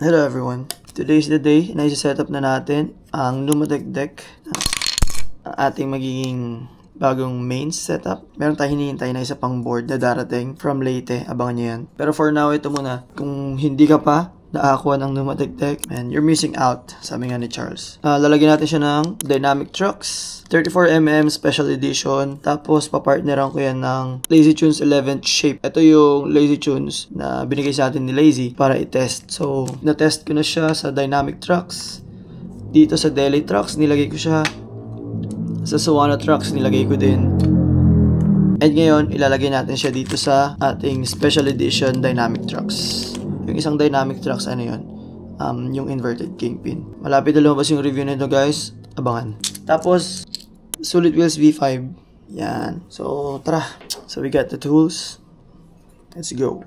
Hello everyone! Today is the day na isa-setup na natin ang Numatech deck, ang ating magiging bagong main setup. Meron tayong hinihintay na isa pang board na darating from Leyte, abangan nyo yan. Pero for now, ito muna. Kung hindi ka pa nakakuha ng Numatech deck, man, you're missing out, sabi nga ni Charles. Lalagyan natin siya ng Dynamic Trucks 34mm Special Edition. Tapos, papartneran ko yan ng Lazy Tunes 11th Shape. Ito yung Lazy Tunes na binigay sa atin ni Lazy para i-test. So, na-test ko na siya sa Dynamic Trucks. Dito sa Daily Trucks, nilagay ko siya. Sa Suwana Trucks, nilagay ko din. And ngayon, ilalagay natin siya dito sa ating Special Edition Dynamic Trucks. Yung isang Dynamic Trucks, ano yun? Yung inverted kingpin. Malapit na lumabas yung review nito, guys. Abangan. Tapos, Solid Wheels V5. Yan. So, tara. So, we got the tools. Let's go.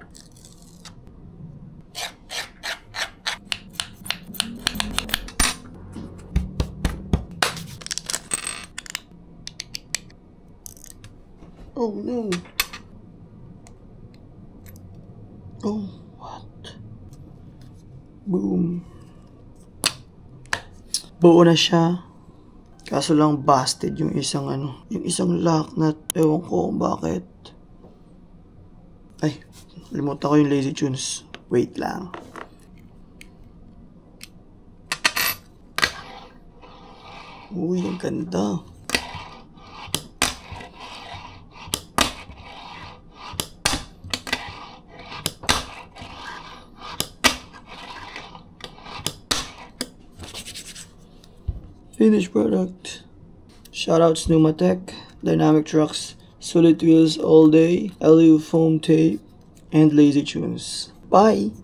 Oh, no. Oh, what? Boom. Buo na siya. Kaso lang busted yung isang yung isang lock nut. Ewan ko kung bakit. Ay, limutan ko yung Lazy Tunes. Wait lang. Uy, ang ganda. Finished product. Shoutouts Numatech, Dynamic Trucks, Solid Wheels all day, LU foam tape, and Lazy Tunes. Bye!